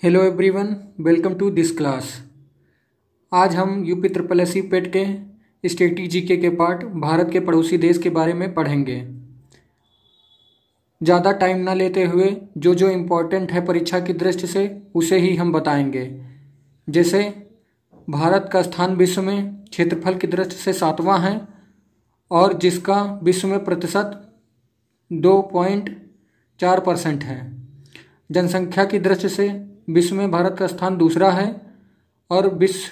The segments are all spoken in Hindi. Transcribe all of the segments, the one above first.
Hello everyone, welcome to this class. आज हम UP triple S C PET के स्टेटी जीके के पार्ट भारत के पड़ोसी देश के बारे में पढ़ेंगे। ज़्यादा टाइम ना लेते हुए जो इम्पोर्टेंट है परीक्षा की दृष्टि से उसे ही हम बताएंगे। जैसे भारत का स्थान विश्व में क्षेत्रफल की दृष्टि से 7वां है और जिसका विश्व में प्रतिशत 2.4% है। जनसंख्या की दृष्टि से विश्व में भारत का स्थान दूसरा है और विश्व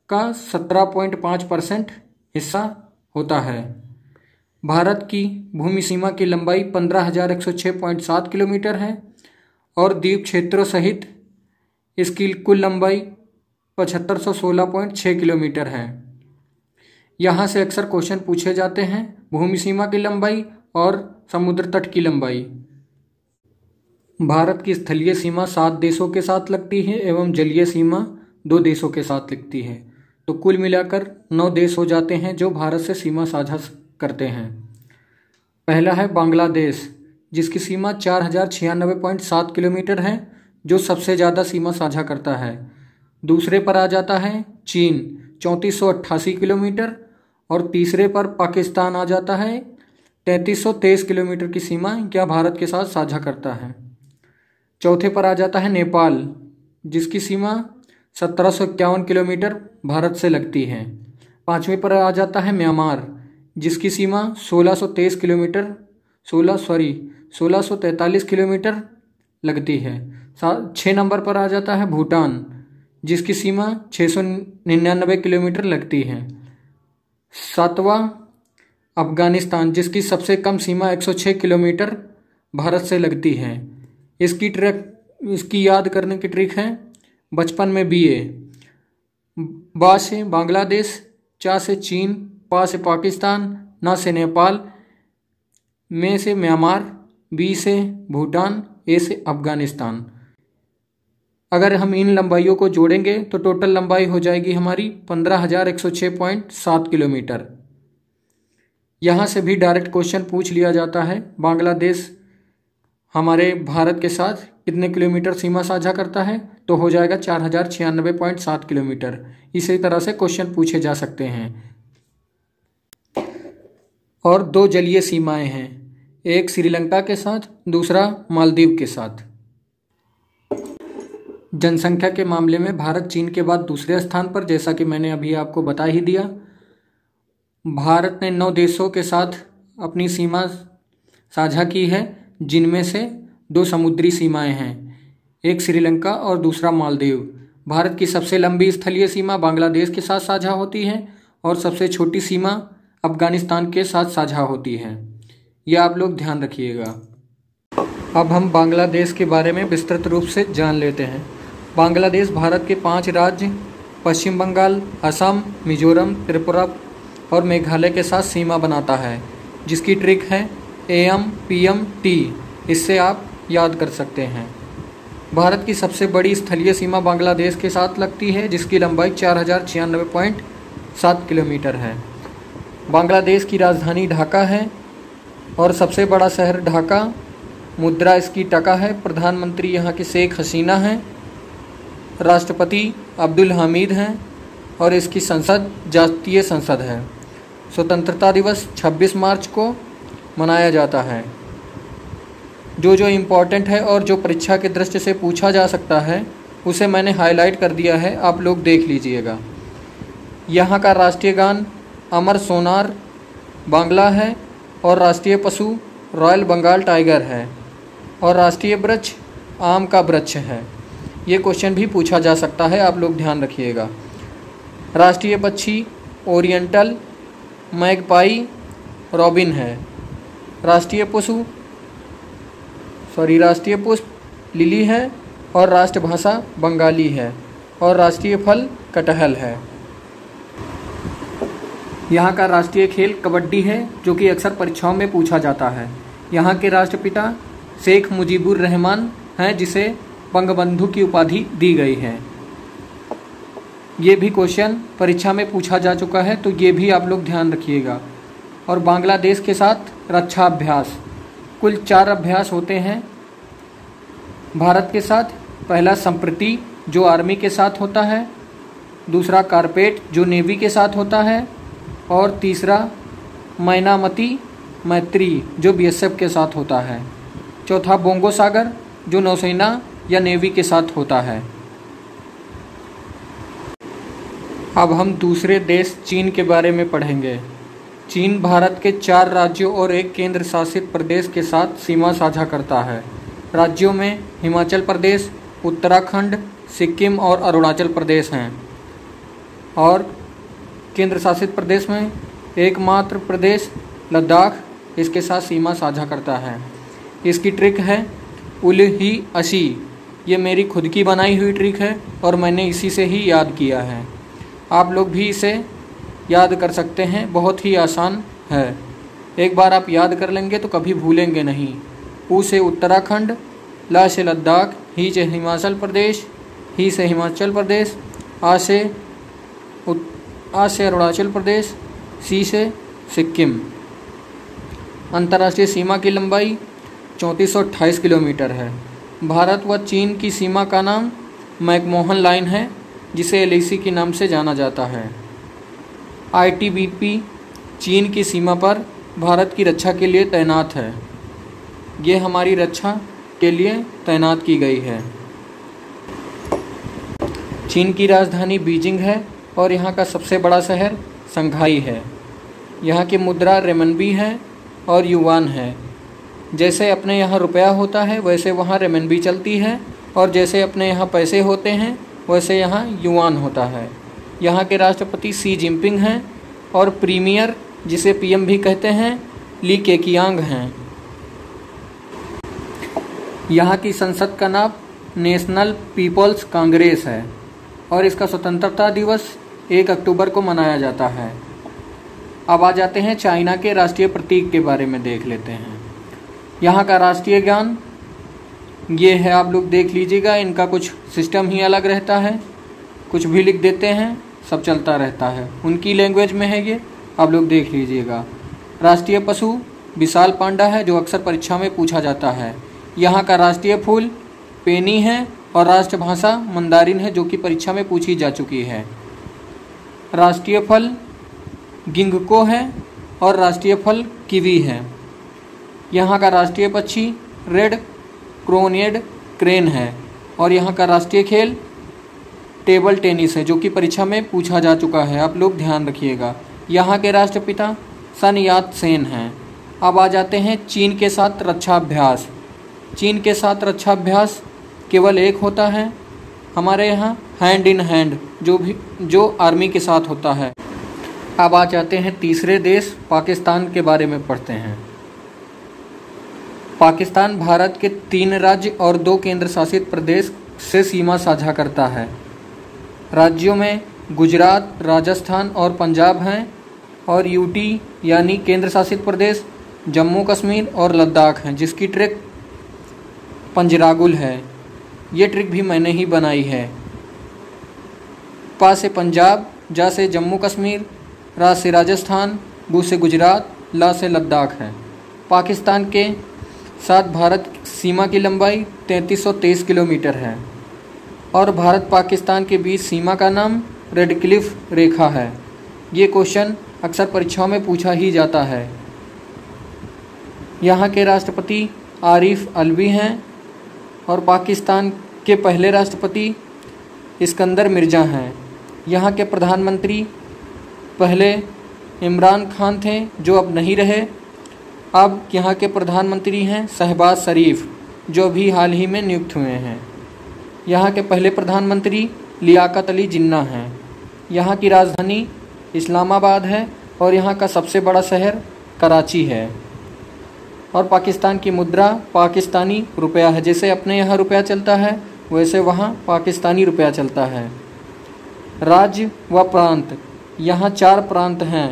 का 17.5% हिस्सा होता है। भारत की भूमि सीमा की लंबाई 15,106.7 किलोमीटर है और द्वीप क्षेत्रों सहित इसकी कुल लंबाई 7516.6 किलोमीटर है। यहाँ से अक्सर क्वेश्चन पूछे जाते हैं भूमि सीमा की लंबाई और समुद्र तट की लंबाई। भारत की स्थलीय सीमा 7 देशों के साथ लगती है एवं जलीय सीमा 2 देशों के साथ लगती है। तो कुल मिलाकर 9 देश हो जाते हैं जो भारत से सीमा साझा करते हैं। पहला है बांग्लादेश, जिसकी सीमा 4096.7 किलोमीटर है, जो सबसे ज़्यादा सीमा साझा करता है। दूसरे पर आ जाता है चीन 3488 किलोमीटर और तीसरे पर पाकिस्तान आ जाता है 3323 किलोमीटर की सीमा क्या भारत के साथ साझा करता है। चौथे पर आ जाता है नेपाल, जिसकी सीमा 1751 किलोमीटर भारत से लगती है। पाँचवें पर आ जाता है म्यांमार, जिसकी सीमा 1643 किलोमीटर लगती है। 6 नंबर पर आ जाता है भूटान, जिसकी सीमा 699 किलोमीटर लगती है। 7वां अफगानिस्तान, जिसकी सबसे कम सीमा 106 किलोमीटर भारत से लगती है। इसकी याद करने की ट्रिक है बचपन में BA। बा से बांग्लादेश, चा से चीन, पा से पाकिस्तान, ना से नेपाल, में से म्यांमार, बी से भूटान, ए से अफगानिस्तान। अगर हम इन लंबाइयों को जोड़ेंगे तो टोटल लंबाई हो जाएगी हमारी 15,106.7 किलोमीटर। यहाँ से भी डायरेक्ट क्वेश्चन पूछ लिया जाता है बांग्लादेश हमारे भारत के साथ कितने किलोमीटर सीमा साझा करता है, तो हो जाएगा 4096.7 किलोमीटर। इसी तरह से क्वेश्चन पूछे जा सकते हैं। और 2 जलीय सीमाएं हैं, एक श्रीलंका के साथ, दूसरा मालदीव के साथ। जनसंख्या के मामले में भारत चीन के बाद दूसरे स्थान पर, जैसा कि मैंने अभी आपको बता ही दिया। भारत ने 9 देशों के साथ अपनी सीमा साझा की है, जिनमें से 2 समुद्री सीमाएं हैं, एक श्रीलंका और दूसरा मालदीव। भारत की सबसे लंबी स्थलीय सीमा बांग्लादेश के साथ साझा होती है और सबसे छोटी सीमा अफगानिस्तान के साथ साझा होती है। यह आप लोग ध्यान रखिएगा। अब हम बांग्लादेश के बारे में विस्तृत रूप से जान लेते हैं। बांग्लादेश भारत के 5 राज्य पश्चिम बंगाल, असम, मिजोरम, त्रिपुरा और मेघालय के साथ सीमा बनाता है, जिसकी ट्रिक है AMPMT। इससे आप याद कर सकते हैं। भारत की सबसे बड़ी स्थलीय सीमा बांग्लादेश के साथ लगती है, जिसकी लंबाई 4096.7 किलोमीटर है। बांग्लादेश की राजधानी ढाका है और सबसे बड़ा शहर ढाका। मुद्रा इसकी टका है। प्रधानमंत्री यहाँ की शेख हसीना हैं। राष्ट्रपति अब्दुल हमीद हैं और इसकी संसद जातीय संसद है। स्वतंत्रता दिवस 26 मार्च को मनाया जाता है। जो इम्पोर्टेंट है और जो परीक्षा की दृष्टि से पूछा जा सकता है उसे मैंने हाईलाइट कर दिया है, आप लोग देख लीजिएगा। यहाँ का राष्ट्रीय गान अमर सोनार बांग्ला है और राष्ट्रीय पशु रॉयल बंगाल टाइगर है और राष्ट्रीय वृक्ष आम का वृक्ष है। ये क्वेश्चन भी पूछा जा सकता है, आप लोग ध्यान रखिएगा। राष्ट्रीय पक्षी ओरिएंटल मैगपाई रॉबिन है। राष्ट्रीय पुष्प लिली है और राष्ट्रभाषा बंगाली है और राष्ट्रीय फल कटहल है। यहाँ का राष्ट्रीय खेल कबड्डी है, जो कि अक्सर परीक्षाओं में पूछा जाता है। यहाँ के राष्ट्रपिता शेख मुजीबुर रहमान हैं, जिसे बंगबंधु की उपाधि दी गई है। ये भी क्वेश्चन परीक्षा में पूछा जा चुका है, तो ये भी आप लोग ध्यान रखिएगा। और बांग्लादेश के साथ रक्षा अभ्यास, कुल 4 अभ्यास होते हैं भारत के साथ। पहला संप्रति जो आर्मी के साथ होता है, दूसरा कारपेट जो नेवी के साथ होता है, और तीसरा मैनामती मैत्री जो बीएसएफ के साथ होता है। चौथा बोंगो सागर जो नौसेना या नेवी के साथ होता है। अब हम दूसरे देश चीन के बारे में पढ़ेंगे। चीन भारत के 4 राज्यों और एक केंद्र शासित प्रदेश के साथ सीमा साझा करता है। राज्यों में हिमाचल प्रदेश, उत्तराखंड, सिक्किम और अरुणाचल प्रदेश हैं, और केंद्र शासित प्रदेश में एकमात्र प्रदेश लद्दाख इसके साथ सीमा साझा करता है। इसकी ट्रिक है उल ही अशी। ये मेरी खुद की बनाई हुई ट्रिक है और मैंने इसी से ही याद किया है। आप लोग भी इसे याद कर सकते हैं, बहुत ही आसान है। एक बार आप याद कर लेंगे तो कभी भूलेंगे नहीं। उ से उत्तराखंड, ला से लद्दाख, ही से हिमाचल प्रदेश, ही से हिमाचल प्रदेश, आ से अरुणाचल प्रदेश, सी से सिक्किम। अंतर्राष्ट्रीय सीमा की लंबाई 3428 किलोमीटर है। भारत व चीन की सीमा का नाम मैकमोहन लाइन है, जिसे एलएसी के नाम से जाना जाता है। आईटीबीपी चीन की सीमा पर भारत की रक्षा के लिए तैनात है। ये हमारी रक्षा के लिए तैनात की गई है। चीन की राजधानी बीजिंग है और यहाँ का सबसे बड़ा शहर शंघाई है। यहाँ की मुद्रा रेमनबी है और युआन है। जैसे अपने यहाँ रुपया होता है वैसे वहाँ रेमनबी चलती है, और जैसे अपने यहाँ पैसे होते हैं वैसे यहाँ युआन होता है। यहाँ के राष्ट्रपति शी जिनपिंग हैं और प्रीमियर, जिसे पीएम भी कहते हैं, ली केकियांग हैं। यहाँ की संसद का नाम नेशनल पीपल्स कांग्रेस है और इसका स्वतंत्रता दिवस 1 अक्टूबर को मनाया जाता है। अब आ जाते हैं चाइना के राष्ट्रीय प्रतीक के बारे में देख लेते हैं। यहाँ का राष्ट्रीय ज्ञान ये है, आप लोग देख लीजिएगा। इनका कुछ सिस्टम ही अलग रहता है, कुछ भी लिख देते हैं, सब चलता रहता है। उनकी लैंग्वेज में है ये, आप लोग देख लीजिएगा। राष्ट्रीय पशु विशाल पांडा है, जो अक्सर परीक्षा में पूछा जाता है। यहाँ का राष्ट्रीय फूल पेनी है और राष्ट्रभाषा मंदारिन है, जो कि परीक्षा में पूछी जा चुकी है। राष्ट्रीय फल गिंगको है और राष्ट्रीय फल कीवी है। यहाँ का राष्ट्रीय पक्षी रेड क्रोनियड क्रेन है और यहाँ का राष्ट्रीय खेल टेबल टेनिस है, जो कि परीक्षा में पूछा जा चुका है। आप लोग ध्यान रखिएगा। यहाँ के राष्ट्रपिता सन यात सेन हैं। अब आ जाते हैं चीन के साथ रक्षा अभ्यास। चीन के साथ रक्षा अभ्यास केवल एक होता है हमारे यहाँ, हैंड इन हैंड, जो आर्मी के साथ होता है। अब आ जाते हैं तीसरे देश पाकिस्तान के बारे में पढ़ते हैं। पाकिस्तान भारत के 3 राज्य और 2 केंद्र शासित प्रदेश से सीमा साझा करता है। राज्यों में गुजरात, राजस्थान और पंजाब हैं, और यूटी यानी केंद्र शासित प्रदेश जम्मू कश्मीर और लद्दाख हैं, जिसकी ट्रिक पंजरागुल है। ये ट्रिक भी मैंने ही बनाई है। पा से पंजाब, जा से जम्मू कश्मीर, रा से राजस्थान, गु से गुजरात, ला से लद्दाख है। पाकिस्तान के साथ भारत सीमा की लंबाई 3323 किलोमीटर है और भारत पाकिस्तान के बीच सीमा का नाम रेड क्लिफ रेखा है। ये क्वेश्चन अक्सर परीक्षाओं में पूछा ही जाता है। यहाँ के राष्ट्रपति आरिफ अलवी हैं और पाकिस्तान के पहले राष्ट्रपति इस्कंदर मिर्ज़ा हैं। यहाँ के प्रधानमंत्री पहले इमरान खान थे, जो अब नहीं रहे। अब यहाँ के प्रधानमंत्री हैं शहबाज शरीफ, जो भी हाल ही में नियुक्त हुए हैं। यहाँ के पहले प्रधानमंत्री लियाकत अली जिन्ना हैं। यहाँ की राजधानी इस्लामाबाद है और यहाँ का सबसे बड़ा शहर कराची है। और पाकिस्तान की मुद्रा पाकिस्तानी रुपया है। जैसे अपने यहाँ रुपया चलता है वैसे वहाँ पाकिस्तानी रुपया चलता है। राज्य व प्रांत, यहाँ 4 प्रांत हैं।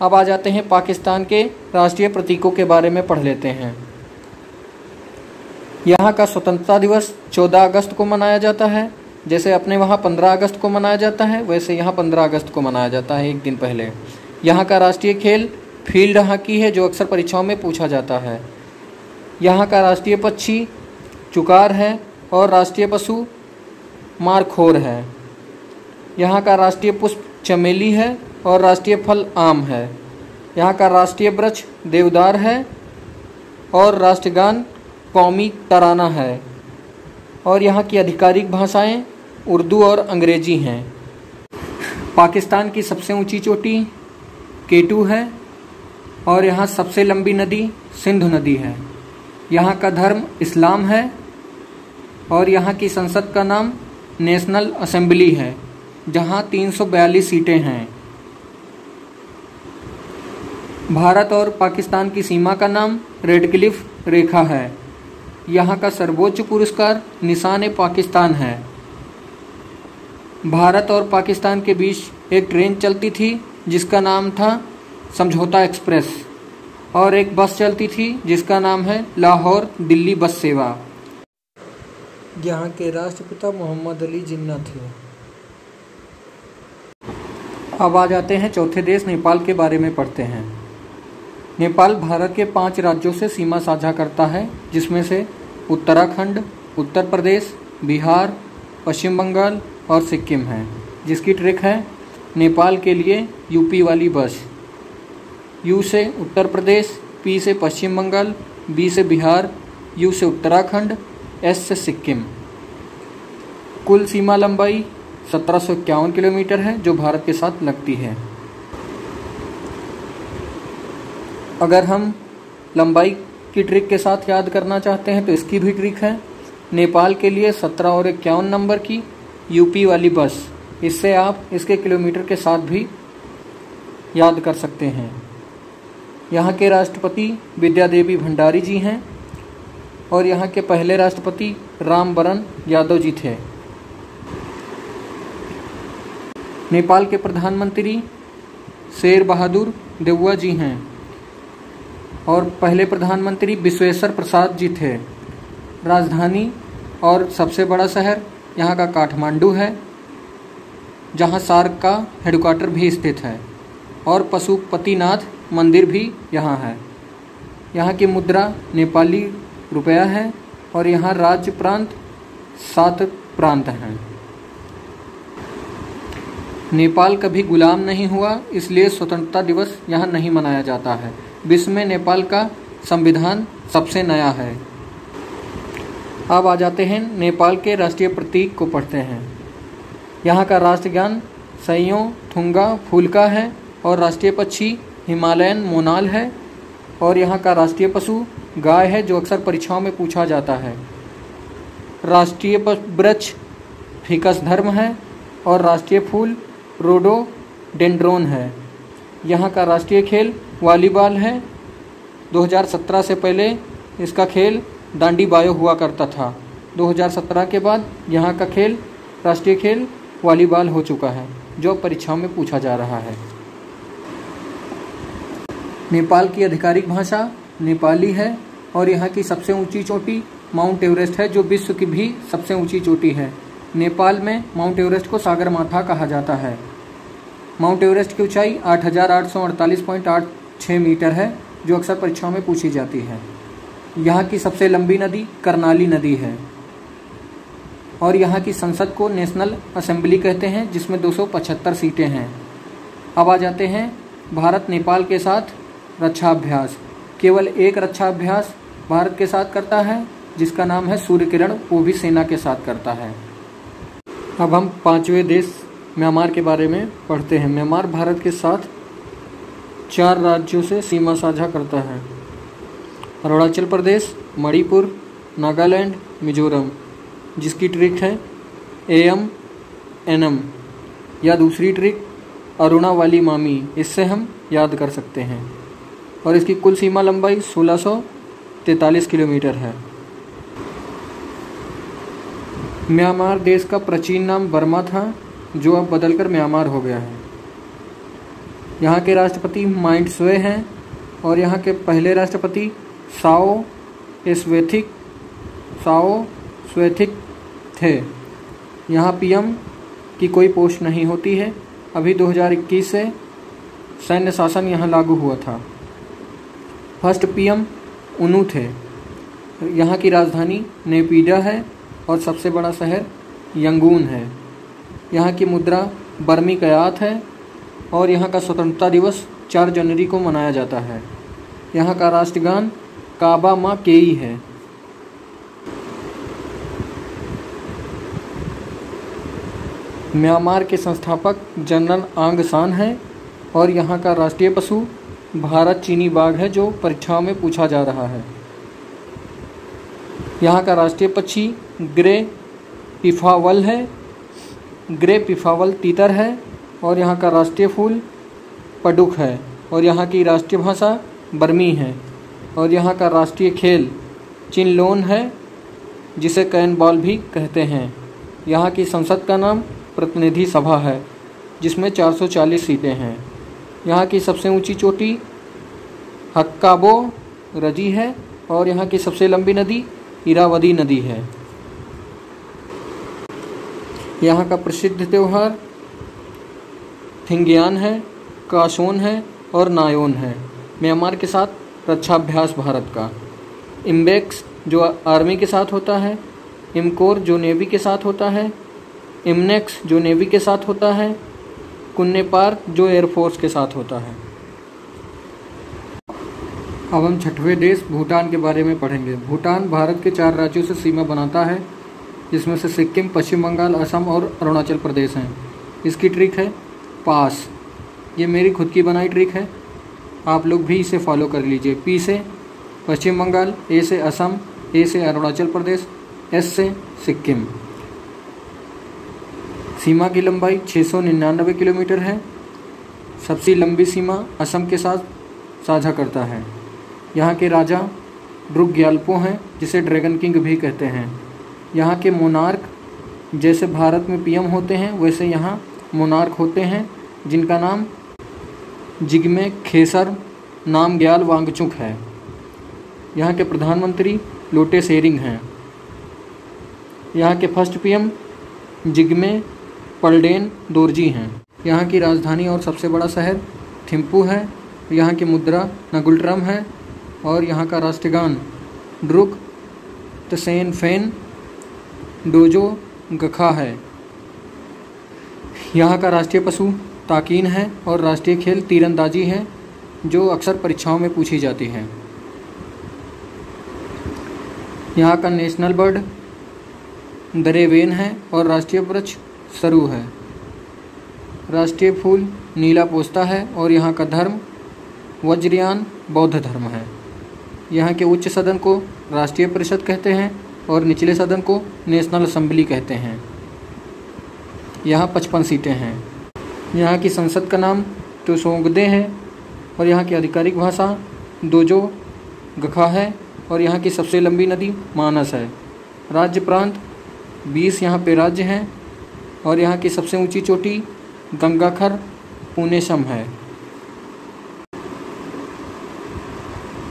अब आ जाते हैं पाकिस्तान के राष्ट्रीय प्रतीकों के बारे में पढ़ लेते हैं। यहाँ का स्वतंत्रता दिवस 14 अगस्त को मनाया जाता है। जैसे अपने वहाँ 15 अगस्त को मनाया जाता है वैसे यहाँ 15 अगस्त को मनाया जाता है, एक दिन पहले। यहाँ का राष्ट्रीय खेल फील्ड हॉकी है, जो अक्सर परीक्षाओं में पूछा जाता है। यहाँ का राष्ट्रीय पक्षी चुकार है और राष्ट्रीय पशु मारखोर है। यहाँ का राष्ट्रीय पुष्प चमेली है और राष्ट्रीय फल आम है। यहाँ का राष्ट्रीय वृक्ष देवदार है और राष्ट्रगान कौमी तराना है। और यहाँ की आधिकारिक भाषाएं उर्दू और अंग्रेजी हैं। पाकिस्तान की सबसे ऊंची चोटी K2 है और यहाँ सबसे लंबी नदी सिंधु नदी है। यहाँ का धर्म इस्लाम है और यहाँ की संसद का नाम नेशनल असेंबली है, जहाँ 342 सीटें हैं। भारत और पाकिस्तान की सीमा का नाम रेड क्लिफ रेखा है। यहाँ का सर्वोच्च पुरस्कार निशान-ए-पाकिस्तान है। भारत और पाकिस्तान के बीच एक ट्रेन चलती थी जिसका नाम था समझौता एक्सप्रेस और एक बस चलती थी जिसका नाम है लाहौर दिल्ली बस सेवा। यहाँ के राष्ट्रपिता मोहम्मद अली जिन्ना थे। अब आ जाते हैं चौथे देश नेपाल के बारे में पढ़ते हैं। नेपाल भारत के 5 राज्यों से सीमा साझा करता है, जिसमें से उत्तराखंड, उत्तर प्रदेश, बिहार, पश्चिम बंगाल और सिक्किम है। जिसकी ट्रिक है नेपाल के लिए यूपी वाली बस। यू से उत्तर प्रदेश, पी से पश्चिम बंगाल, बी से बिहार, यू से उत्तराखंड, एस से सिक्किम। कुल सीमा लंबाई 1751 किलोमीटर है जो भारत के साथ लगती है। अगर हम लंबाई की ट्रिक के साथ याद करना चाहते हैं तो इसकी भी ट्रिक है नेपाल के लिए 17 और 51 नंबर की यूपी वाली बस। इससे आप इसके किलोमीटर के साथ भी याद कर सकते हैं। यहाँ के राष्ट्रपति विद्या देवी भंडारी जी हैं और यहाँ के पहले राष्ट्रपति रामवरण यादव जी थे। नेपाल के प्रधानमंत्री शेर बहादुर देउवा जी हैं और पहले प्रधानमंत्री विश्वेश्वर प्रसाद जी थे। राजधानी और सबसे बड़ा शहर यहाँ का काठमांडू है, जहाँ सार्क का हेडक्वार्टर भी स्थित है और पशुपतिनाथ मंदिर भी यहाँ है। यहाँ की मुद्रा नेपाली रुपया है और यहाँ राज्य प्रांत 7 प्रांत हैं। नेपाल कभी गुलाम नहीं हुआ, इसलिए स्वतंत्रता दिवस यहाँ नहीं मनाया जाता है। विश्व में नेपाल का संविधान सबसे नया है। अब आ जाते हैं नेपाल के राष्ट्रीय प्रतीक को पढ़ते हैं। यहाँ का राष्ट्रगान सैयों थुंगा फूलका है और राष्ट्रीय पक्षी हिमालयन मोनाल है और यहाँ का राष्ट्रीय पशु गाय है, जो अक्सर परीक्षाओं में पूछा जाता है। राष्ट्रीय वृक्ष फिकस धर्म है और राष्ट्रीय फूल रोडोडेंड्रोन है। यहाँ का राष्ट्रीय खेल वॉलीबॉल है। 2017 से पहले इसका खेल दांडी बायो हुआ करता था। 2017 के बाद यहाँ का खेल राष्ट्रीय खेल वॉलीबॉल हो चुका है, जो परीक्षाओं में पूछा जा रहा है। नेपाल की आधिकारिक भाषा नेपाली है और यहाँ की सबसे ऊंची चोटी माउंट एवरेस्ट है, जो विश्व की भी सबसे ऊंची चोटी है। नेपाल में माउंट एवरेस्ट को सागरमाथा कहा जाता है। माउंट एवरेस्ट की ऊंचाई 8,848.86 मीटर है, जो अक्सर परीक्षाओं में पूछी जाती है। यहाँ की सबसे लंबी नदी कर्णाली नदी है और यहाँ की संसद को नेशनल असेंबली कहते हैं, जिसमें 275 सीटें हैं। अब आ जाते हैं भारत नेपाल के साथ रक्षा अभ्यास। केवल एक रक्षा अभ्यास भारत के साथ करता है, जिसका नाम है सूर्य किरण, वो भी सेना के साथ करता है। अब हम 5वें देश म्यांमार के बारे में पढ़ते हैं। म्यांमार भारत के साथ 4 राज्यों से सीमा साझा करता है: अरुणाचल प्रदेश, मणिपुर, नागालैंड, मिजोरम। जिसकी ट्रिक है AM/NM या दूसरी ट्रिक अरुणा वाली मामी, इससे हम याद कर सकते हैं। और इसकी कुल सीमा लंबाई 1643 किलोमीटर है। म्यांमार देश का प्राचीन नाम बर्मा था, जो अब बदलकर म्यांमार हो गया है। यहाँ के राष्ट्रपति माइंट स्वे हैं और यहाँ के पहले राष्ट्रपति साओ स्वेथिक थे। यहाँ PM की कोई पोस्ट नहीं होती है। अभी 2021 से सैन्य शासन यहाँ लागू हुआ था। फर्स्ट PM उनु थे। यहाँ की राजधानी नेपिडा है और सबसे बड़ा शहर यंगून है। यहाँ की मुद्रा बर्मी कयात है और यहाँ का स्वतंत्रता दिवस 4 जनवरी को मनाया जाता है। यहाँ का राष्ट्रगान काबा मा केई है। म्यांमार के संस्थापक जनरल आंग सान हैं और यहाँ का राष्ट्रीय पशु भारत चीनी बाघ है, जो परीक्षाओं में पूछा जा रहा है। यहाँ का राष्ट्रीय पक्षी ग्रे पिफावल है। ग्रे पिफावल तीतर है और यहाँ का राष्ट्रीय फूल पडुक है और यहाँ की राष्ट्रीय भाषा बर्मी है और यहाँ का राष्ट्रीय खेल चिनलोन है, जिसे कैन बॉल भी कहते हैं। यहाँ की संसद का नाम प्रतिनिधि सभा है, जिसमें 440 सीटें हैं। यहाँ की सबसे ऊंची चोटी हक्काबो रजी है और यहाँ की सबसे लंबी नदी इरावदी नदी है। यहाँ का प्रसिद्ध त्यौहार थिंगियान है, कासोन है और नायोन है। म्यांमार के साथ रक्षाभ्यास भारत का इम्बेक्स जो आर्मी के साथ होता है, इमकोर जो नेवी के साथ होता है, इमनेक्स जो नेवी के साथ होता है, कुन्नेपार जो एयरफोर्स के साथ होता है। अब हम छठवें देश भूटान के बारे में पढ़ेंगे। भूटान भारत के 4 राज्यों से सीमा बनाता है, जिसमें से सिक्किम, पश्चिम बंगाल, असम और अरुणाचल प्रदेश हैं। इसकी ट्रिक है पास। ये मेरी खुद की बनाई ट्रिक है, आप लोग भी इसे फॉलो कर लीजिए। पी से पश्चिम बंगाल, ए से असम, ए से अरुणाचल प्रदेश, एस से सिक्किम। सीमा की लंबाई 699 किलोमीटर है। सबसे लंबी सीमा असम के साथ साझा करता है। यहाँ के राजा ड्रुक ग्याल्पो हैं, जिसे ड्रैगन किंग भी कहते हैं। यहाँ के मोनार्क जैसे भारत में पीएम होते हैं, वैसे यहाँ मोनार्क होते हैं, जिनका नाम जिग्मे खेसर नामग्याल वांगचुक है। यहाँ के प्रधानमंत्री लोटे सेरिंग हैं। यहाँ के फर्स्ट पीएम जिग्मे पलडेन दोरजी हैं। यहाँ की राजधानी और सबसे बड़ा शहर थिम्पू है। यहाँ की मुद्रा नगुल्ट्रम है और यहाँ का राष्ट्रगान ड्रुक तसेन फेन डोजो गखा है। यहाँ का राष्ट्रीय पशु ताकीन है और राष्ट्रीय खेल तीरंदाजी है, जो अक्सर परीक्षाओं में पूछी जाती है। यहाँ का नेशनल बर्ड दरेवेन है और राष्ट्रीय वृक्ष सरू है। राष्ट्रीय फूल नीला पोस्ता है और यहाँ का धर्म वज्रयान बौद्ध धर्म है। यहाँ के उच्च सदन को राष्ट्रीय परिषद कहते हैं और निचले सदन को नेशनल असेंबली कहते हैं। यहाँ 55 सीटें हैं। यहाँ की संसद का नाम तोसोंगदे है और यहाँ की आधिकारिक भाषा दोजो गखा है और यहाँ की सबसे लंबी नदी मानस है। राज्य प्रांत 20 यहाँ पे राज्य हैं और यहाँ की सबसे ऊंची चोटी गंगाखर पुनेशम है।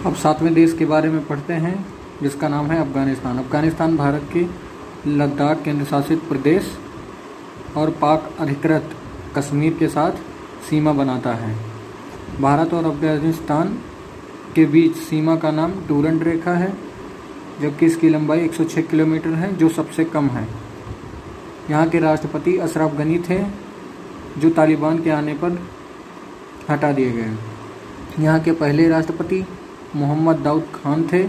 अब 7वें देश के बारे में पढ़ते हैं, जिसका नाम है अफ़गानिस्तान। अफ़गानिस्तान भारत के लद्दाख केंद्र शासित प्रदेश और पाक अधिकृत कश्मीर के साथ सीमा बनाता है। भारत और अफ़गानिस्तान के बीच सीमा का नाम डूरंड रेखा है, जबकि इसकी लंबाई 106 किलोमीटर है, जो सबसे कम है। यहाँ के राष्ट्रपति अशरफ गनी थे, जो तालिबान के आने पर हटा दिए गए। यहाँ के पहले राष्ट्रपति मोहम्मद दाऊद खान थे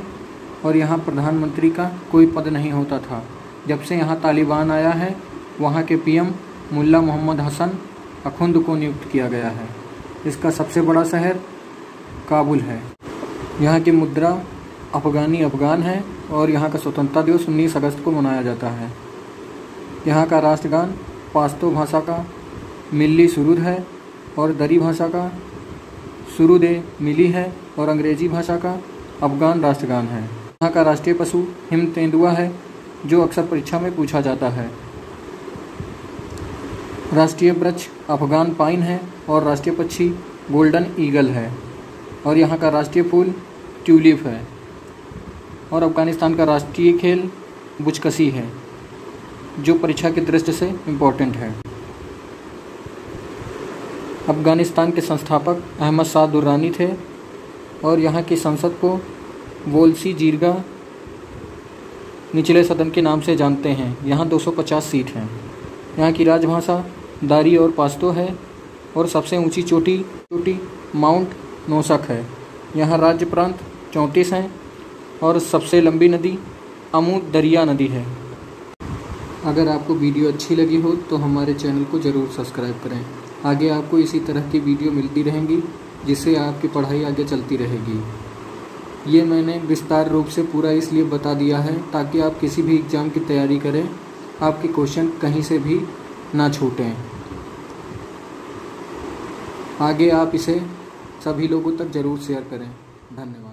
और यहाँ प्रधानमंत्री का कोई पद नहीं होता था। जब से यहाँ तालिबान आया है, वहाँ के पीएम मुल्ला मोहम्मद हसन अखुंद को नियुक्त किया गया है। इसका सबसे बड़ा शहर काबुल है। यहाँ की मुद्रा अफ़गानी अफ़गान है और यहाँ का स्वतंत्रता दिवस 19 अगस्त को मनाया जाता है। यहाँ का राष्ट्रगान पाश्तो भाषा का मिल्ली सुरूद है और दरी भाषा का सुरूद-ए मिली है और अंग्रेज़ी भाषा का अफ़गान राष्ट्रगान है। यहाँ का राष्ट्रीय पशु हिम तेंदुआ है, जो अक्सर परीक्षा में पूछा जाता है। राष्ट्रीय वृक्ष अफ़गान पाइन है और राष्ट्रीय पक्षी गोल्डन ईगल है और यहाँ का राष्ट्रीय फूल ट्यूलिप है। और अफ़गानिस्तान का राष्ट्रीय खेल बुचकशी है, जो परीक्षा की दृष्टि से इम्पोर्टेंट है। अफ़गानिस्तान के संस्थापक अहमद शाह दुर्रानी थे और यहाँ की संसद को वोल्सी जीरगा निचले सदन के नाम से जानते हैं। यहाँ 250 सीट हैं। यहाँ की राजभाषा दारी और पाश्तो है और सबसे ऊंची चोटी माउंट नोशक है। यहाँ राज्य प्रांत 34 हैं और सबसे लंबी नदी अमू दरिया नदी है। अगर आपको वीडियो अच्छी लगी हो तो हमारे चैनल को ज़रूर सब्सक्राइब करें। आगे आपको इसी तरह की वीडियो मिलती रहेंगी, जिससे आपकी पढ़ाई आगे चलती रहेगी। ये मैंने विस्तार रूप से पूरा इसलिए बता दिया है ताकि आप किसी भी एग्ज़ाम की तैयारी करें, आपके क्वेश्चन कहीं से भी ना छूटें। आगे आप इसे सभी लोगों तक ज़रूर शेयर करें। धन्यवाद।